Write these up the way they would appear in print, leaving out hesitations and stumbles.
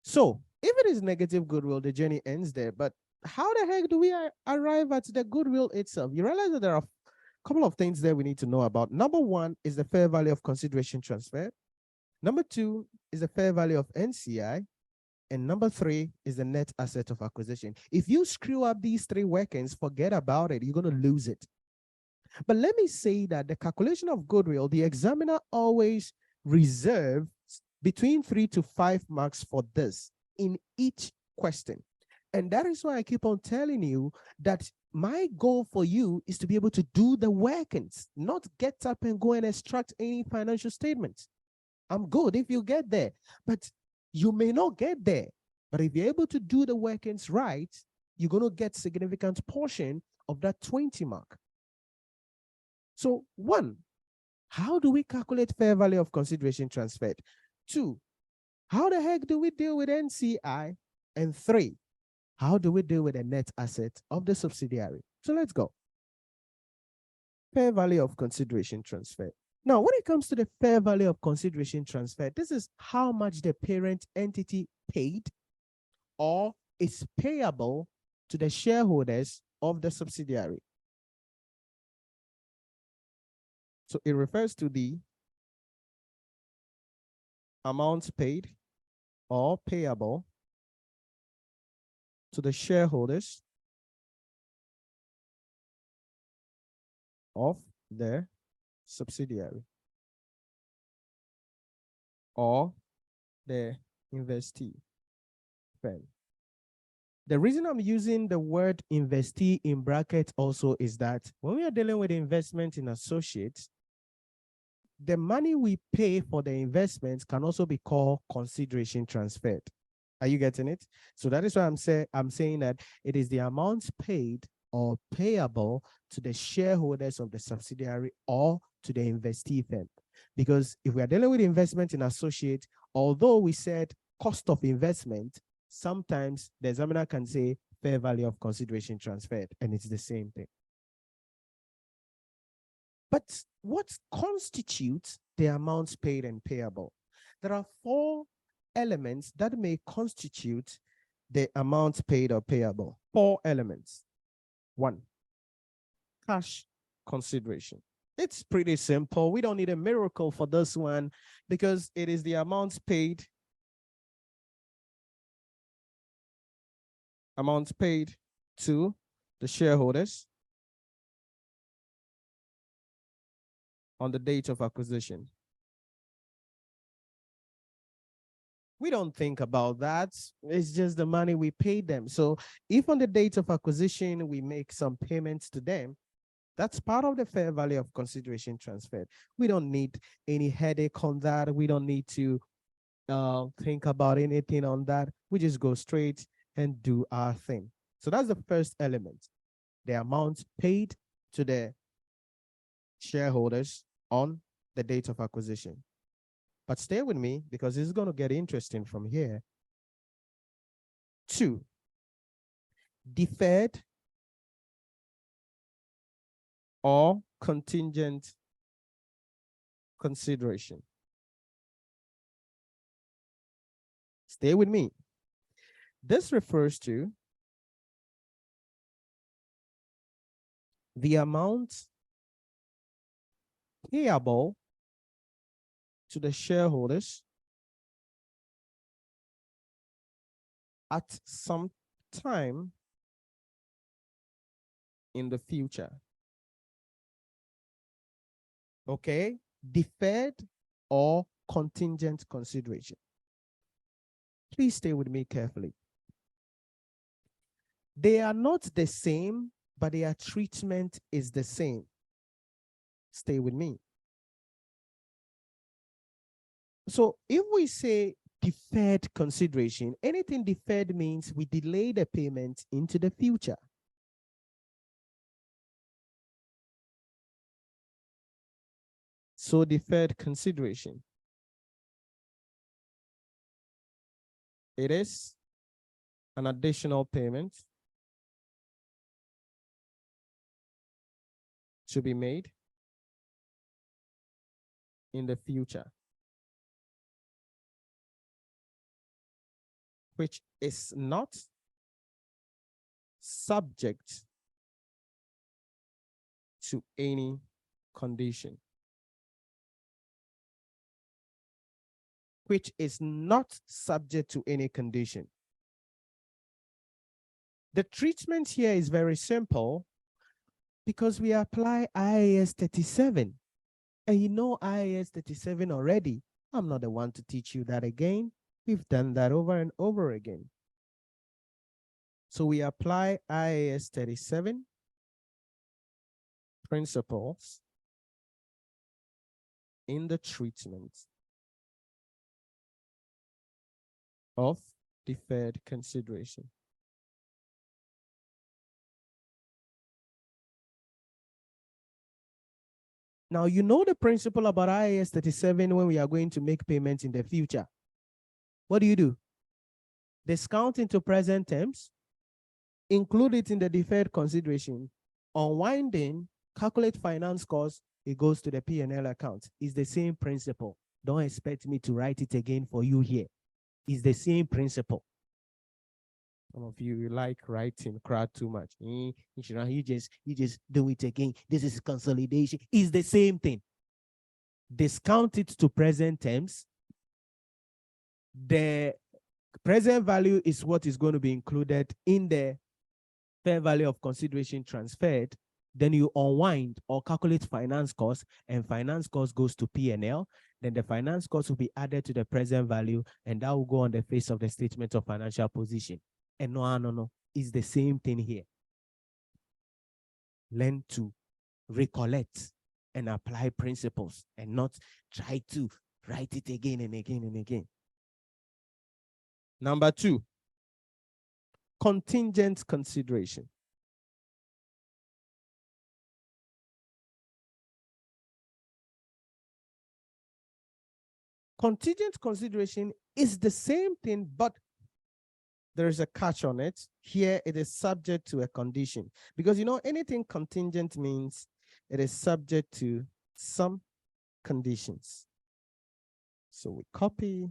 So if it is negative goodwill, the journey ends there. But how the heck do we arrive at the goodwill itself? You realize that there are a couple of things there we need to know about. Number one is the fair value of consideration transfer. Number two is the fair value of NCI. And number three is the net asset of acquisition. If you screw up these three workings, forget about it. You're going to lose it. But let me say that the calculation of goodwill, the examiner always reserves between 3 to 5 marks for this in each question. And that is why I keep on telling you that my goal for you is to be able to do the workings, not get up and go and extract any financial statements. I'm good if you get there, but you may not get there. But if you're able to do the workings right, you're going to get significant portion of that 20 mark. So one, how do we calculate fair value of consideration transferred? Two, how the heck do we deal with NCI? And three, how do we deal with the net asset of the subsidiary? So let's go. Fair value of consideration transferred. Now, when it comes to the fair value of consideration transfer, this is how much the parent entity paid or is payable to the shareholders of the subsidiary. So it refers to the amounts paid or payable to the shareholders of the subsidiary or the investee firm. The reason I'm using the word investee in brackets also is that when we are dealing with investment in associates, the money we pay for the investments can also be called consideration transferred. Are you getting it? So that is why I'm saying that it is the amounts paid or payable to the shareholders of the subsidiary or to the investee firm. Because if we are dealing with investment in associate, although we said cost of investment, sometimes the examiner can say fair value of consideration transferred, and it's the same thing. But what constitutes the amounts paid and payable? There are 4 elements that may constitute the amounts paid or payable. 4 elements. 1, cash consideration. It's pretty simple. We don't need a miracle for this one because it is the amounts paid to the shareholders on the date of acquisition. We don't think about that. It's just the money we paid them. So if on the date of acquisition, we make some payments to them, that's part of the fair value of consideration transferred. We don't need any headache on that. We don't need to think about anything on that. We just go straight and do our thing. So that's the first element, the amount paid to the shareholders on the date of acquisition. But stay with me because it's going to get interesting from here. 2, deferred or contingent consideration. Stay with me. This refers to the amount payable to the shareholders at some time in the future. Okay, deferred or contingent consideration. Please stay with me carefully. They are not the same, but their treatment is the same. Stay with me. So if we say deferred consideration, anything deferred means we delay the payment into the future. So deferred consideration, it is an additional payment to be made in the future. which is not subject to any condition. Which is not subject to any condition. The treatment here is very simple because we apply IAS 37. And you know IAS 37 already. I'm not the one to teach you that again. We've done that over and over again. So we apply IAS 37 principles in the treatment of deferred consideration. Now, you know the principle about IAS 37 when we are going to make payments in the future. What do? Discount into present terms, include it in the deferred consideration, unwinding, calculate finance costs, it goes to the P&L account. It's the same principle. Don't expect me to write it again for you here. It's the same principle. Some of you like writing crowd too much. You just do it again. This is consolidation. It's the same thing. Discount it to present terms. The present value is what is going to be included in the fair value of consideration transferred. Then you unwind or calculate finance costs, and finance cost goes to P&L. Then the finance cost will be added to the present value, and that will go on the face of the statement of financial position. And no, it's the same thing here. Learn to recollect and apply principles and not try to write it again and again and again. Number 2, contingent consideration. Contingent consideration is the same thing, but there is a catch on it. Here, it is subject to a condition. Because, you know, anything contingent means it is subject to some conditions. So we copy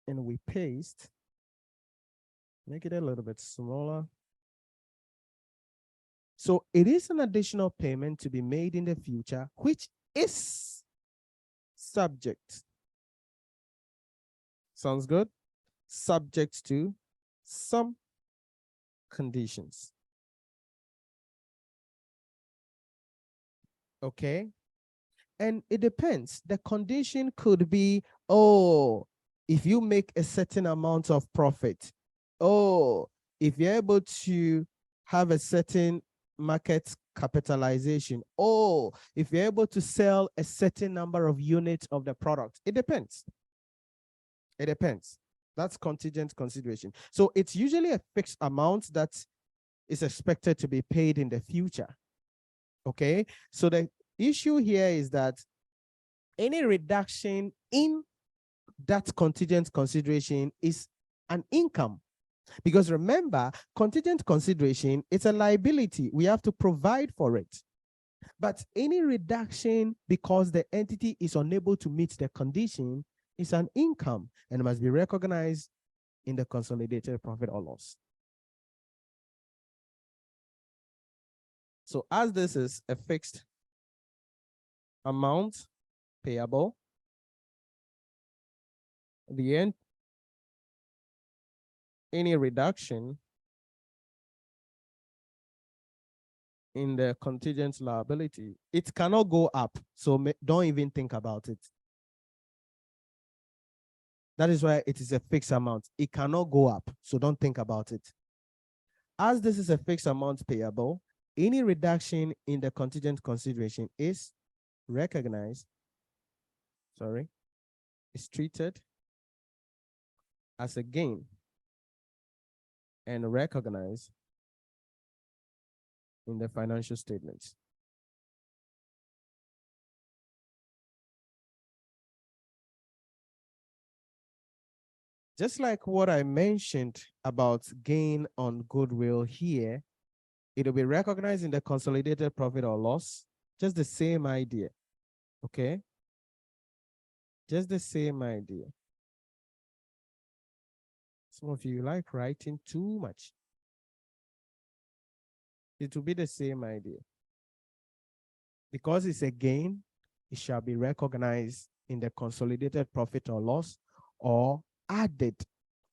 and we paste. Make it a little bit smaller. So it is an additional payment to be made in the future, which is subject. Sounds good? Subject to some conditions. Okay? And it depends. The condition could be, oh, if you make a certain amount of profit, oh, if you're able to have a certain market capitalization, oh, if you're able to sell a certain number of units of the product. It depends. It depends. That's contingent consideration. So it's usually a fixed amount that is expected to be paid in the future. Okay? So the issue here is that any reduction in that contingent consideration is an income. Because remember, contingent consideration, it's a liability. We have to provide for it. But any reduction because the entity is unable to meet the condition is an income and must be recognized in the consolidated profit or loss. So as this is a fixed amount payable, the end, any reduction in the contingent liability, it cannot go up. So don't even think about it. That is why it is a fixed amount. It cannot go up. So don't think about it. As this is a fixed amount payable, any reduction in the contingent consideration is recognized, is treated as a gain and recognized in the financial statements. Just like what I mentioned about gain on goodwill here, it will be recognized in the consolidated profit or loss. Just the same idea, okay? Just the same idea. Some of you like writing too much. It will be the same idea. Because it's a gain, it shall be recognized in the consolidated profit or loss or added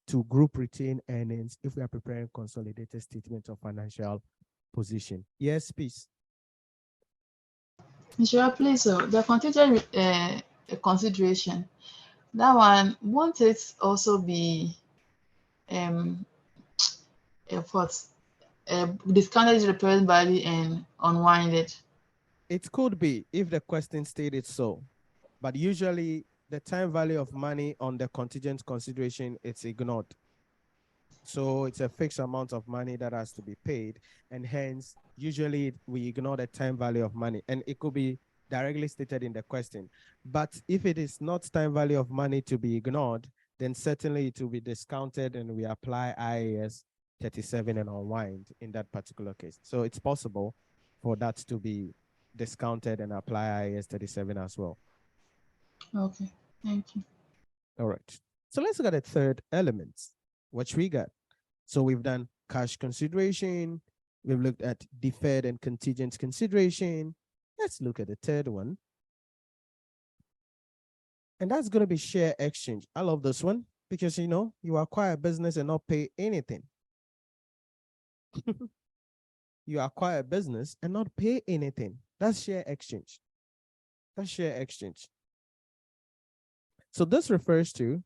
to group retained earnings if we are preparing consolidated statement of financial position. Yes, please. Nhyira, please, so the contingent consideration, that one, won't it also be discounted to the present value and unwinded? It could be if the question stated so, but usually the time value of money on the contingent consideration, it's ignored. So it's a fixed amount of money that has to be paid, and hence usually we ignore the time value of money, and it could be directly stated in the question. But if it is not time value of money to be ignored, then certainly it will be discounted and we apply IAS 37 and unwind in that particular case. So it's possible for that to be discounted and apply IAS 37 as well. Okay, thank you. All right. So let's look at the third element, which we got. So we've done cash consideration. We've looked at deferred and contingent consideration. Let's look at the third one. And that's going to be share exchange. I love this one because, you know, you acquire a business and not pay anything. You acquire a business and not pay anything. That's share exchange. That's share exchange. So this refers to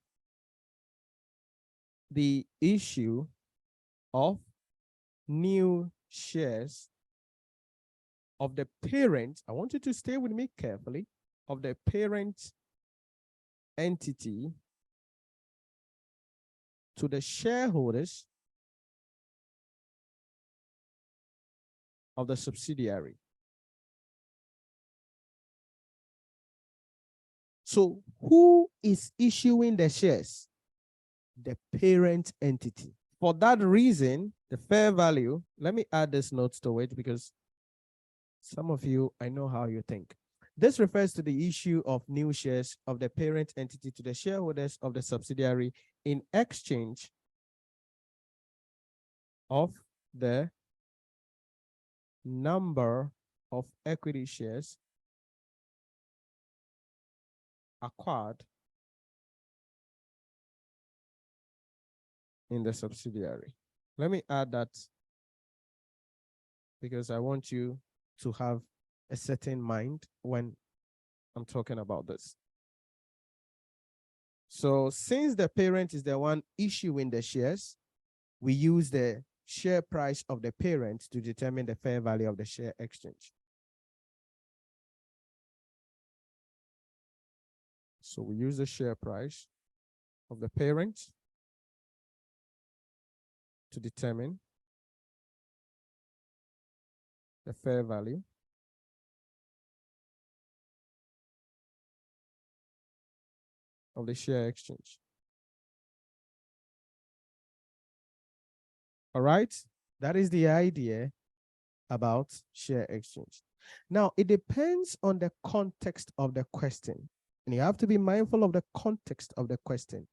the issue of new shares of the parent. I want you to stay with me carefully. Of the parent entity to the shareholders of the subsidiary. So who is issuing the shares? The parent entity. For that reason, the fair value, let me add this note to it because some of you, I know how you think. This refers to the issue of new shares of the parent entity to the shareholders of the subsidiary in exchange of the number of equity shares acquired in the subsidiary. Let me add that because I want you to have a certain mind when I'm talking about this. So since the parent is the one issuing the shares, we use the share price of the parent to determine the fair value of the share exchange. So we use the share price of the parent to determine the fair value of the share exchange. All right, that is the idea about share exchange. Now, it depends on the context of the question, and you have to be mindful of the context of the question.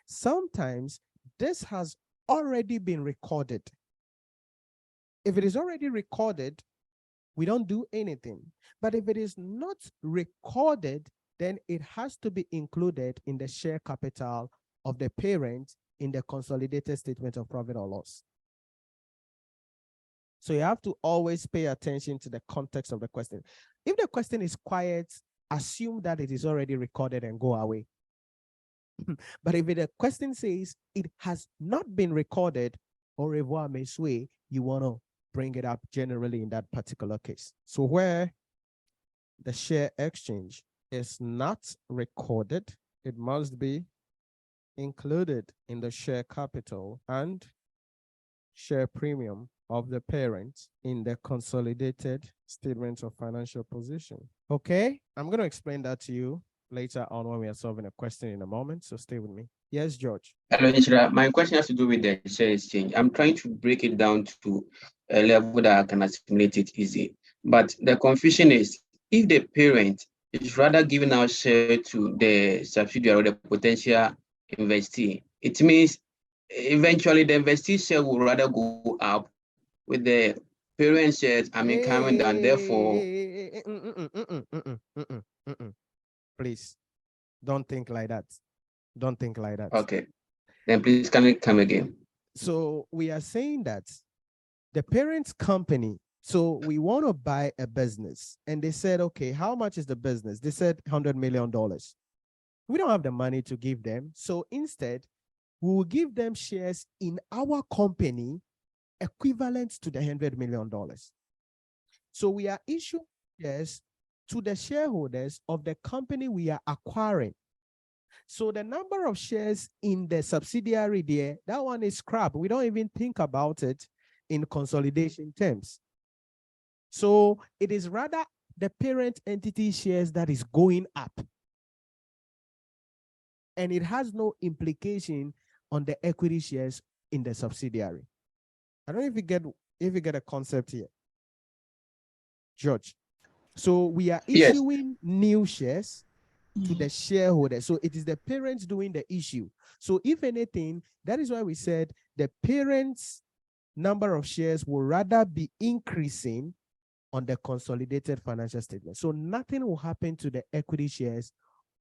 Sometimes this has already been recorded. If it is already recorded, we don't do anything. But if it is not recorded, then it has to be included in the share capital of the parent in the consolidated statement of profit or loss. So you have to always pay attention to the context of the question. If the question is quiet, assume that it is already recorded and go away. But if the question says it has not been recorded, au revoir, messieurs, you want to bring it up generally in that particular case. So where the share exchange is not recorded, it must be included in the share capital and share premium of the parent in the consolidated statement of financial position. Okay, I'm going to explain that to you later on when we are solving a question in a moment, so stay with me. Yes, George. Hello, Nhyira. My question has to do with the share exchange. I'm trying to break it down to a level that I can assimilate it easy. But the confusion is, if the parent is rather giving out share to the subsidiary or the potential investee, it means eventually the investee share will rather go up with the parent shares, coming down. Therefore, please don't think like that. Don't think like that. okay. Then please can it come again? So we are saying that the parent company, so we want to buy a business, and they said, okay, how much is the business? They said $100 million. We don't have the money to give them. So instead, we will give them shares in our company equivalent to the $100 million. So we are issuing shares to the shareholders of the company we are acquiring. So the number of shares in the subsidiary there, that one is scrap. We don't even think about it in consolidation terms. So it is rather the parent entity shares that is going up. And it has no implication on the equity shares in the subsidiary. I don't know if you get a concept here, George. So we are issuing new shares to the shareholders. So it is the parents doing the issue. So if anything, that is why we said the parents' number of shares will rather be increasing on the consolidated financial statement. So nothing will happen to the equity shares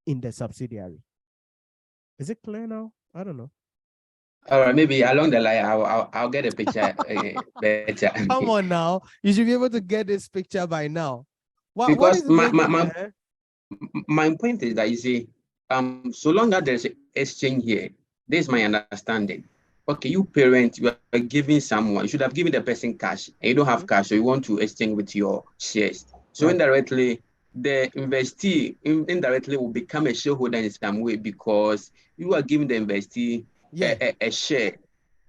in the subsidiary. Is it clear now? I don't know. All right, maybe along the line, I'll get a picture better. Come on now, you should be able to get this picture by now. Because what is my point is that you see, so long as there's an exchange here, this is my understanding. Okay, you parent, you are giving someone, you should have given the person cash, and you don't have cash, so you want to exchange with your shares. So indirectly, the investee indirectly will become a shareholder in some way because you are giving the investee a share.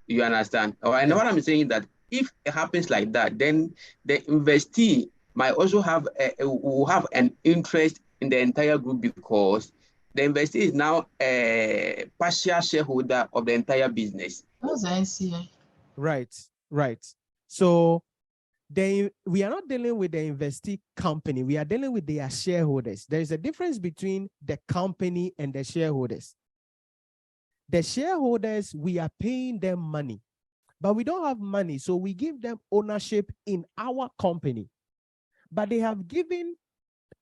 You understand? All right. And what I'm saying is that if it happens like that, then the investee might also have will have an interest in the entire group because the investee is now a partial shareholder of the entire business. That's ICAG. Right. So we are not dealing with the investee company. We are dealing with their shareholders. There is a difference between the company and the shareholders. The shareholders, we are paying them money, but we don't have money. So we give them ownership in our company, but they have given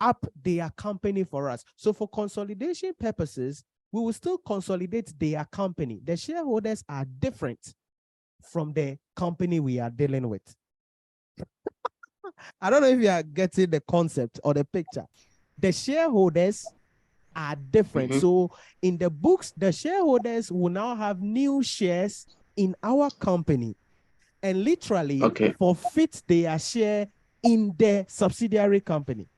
up their company for us. So for consolidation purposes, we will still consolidate their company. The shareholders are different from the company we are dealing with. I don't know if you are getting the concept or the picture. The shareholders are different. So in the books, the shareholders will now have new shares in our company and literally forfeit their share in the subsidiary company.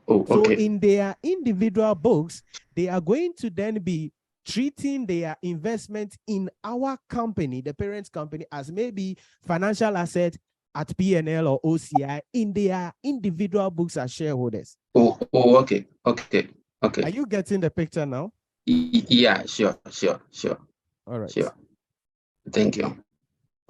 So in their individual books, they are going to then be treating their investment in our company, the parent company, as maybe financial asset at P&L or OCI in their individual books as shareholders. Okay. Are you getting the picture now? Yeah, sure. All right. Sure. Thank you.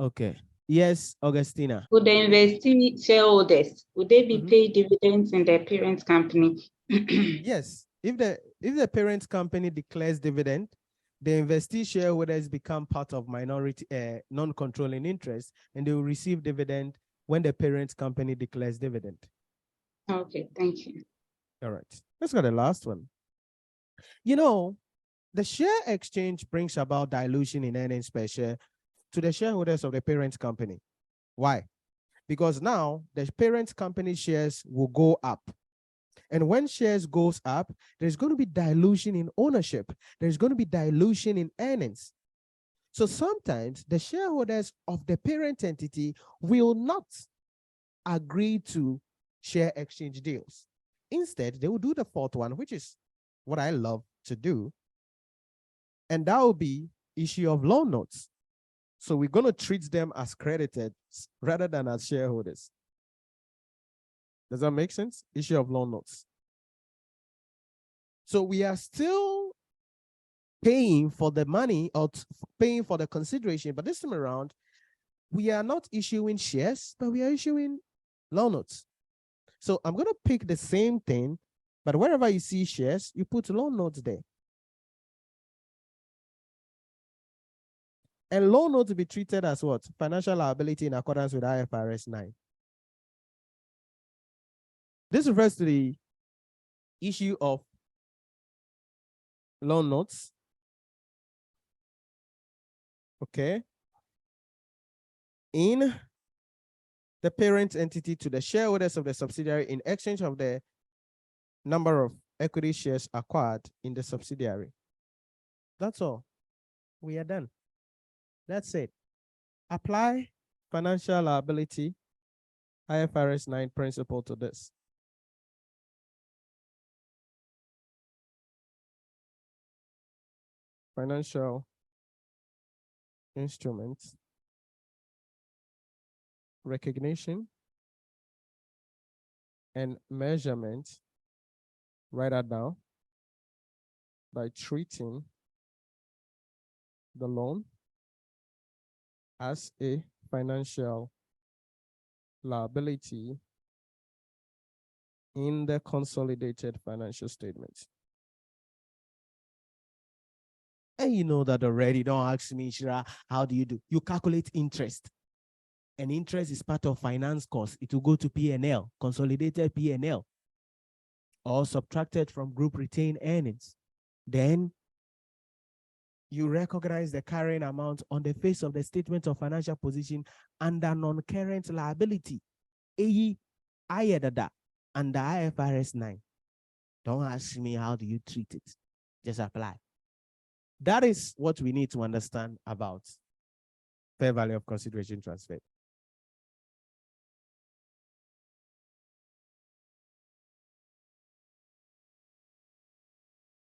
Okay. Yes, Augustina. Would the investee shareholders, would they be paid dividends in their parent company? Yes. If the parent company declares dividend, the investee shareholders become part of minority non-controlling interest, and they will receive dividend when the parent company declares dividend. Okay, thank you. All right. Let's go to the last one. You know, the share exchange brings about dilution in earnings per share to the shareholders of the parent company. Why? Because now the parent company shares will go up. And when shares goes up, there's going to be dilution in ownership. There's going to be dilution in earnings. So sometimes the shareholders of the parent entity will not agree to share exchange deals. Instead, they will do the fourth one, which is what I love to do. And that will be issue of loan notes. So we're going to treat them as credited rather than as shareholders. Does that make sense? Issue of loan notes. So we are still paying for the money or paying for the consideration, but this time around, we are not issuing shares, but we are issuing loan notes. So I'm going to pick the same thing, but wherever you see shares, you put loan notes there. And loan note to be treated as what? Financial liability in accordance with IFRS 9. This refers to the issue of loan notes. Okay. In the parent entity to the shareholders of the subsidiary in exchange of the number of equity shares acquired in the subsidiary. That's all. We are done. That's it. Apply financial liability IFRS 9 principle to this. Financial instruments, recognition and measurement, write that down, by treating the loan as a financial liability in the consolidated financial statements. And you know that already. Don't ask me, Nhyira, how do you do? You calculate interest. And interest is part of finance cost. It will go to P&L, consolidated P&L, or subtracted from group retained earnings. Then you recognize the carrying amount on the face of the statement of financial position under non-current liability. Under IFRS 9. Don't ask me how do you treat it. Just apply. That is what we need to understand about fair value of consideration transfer.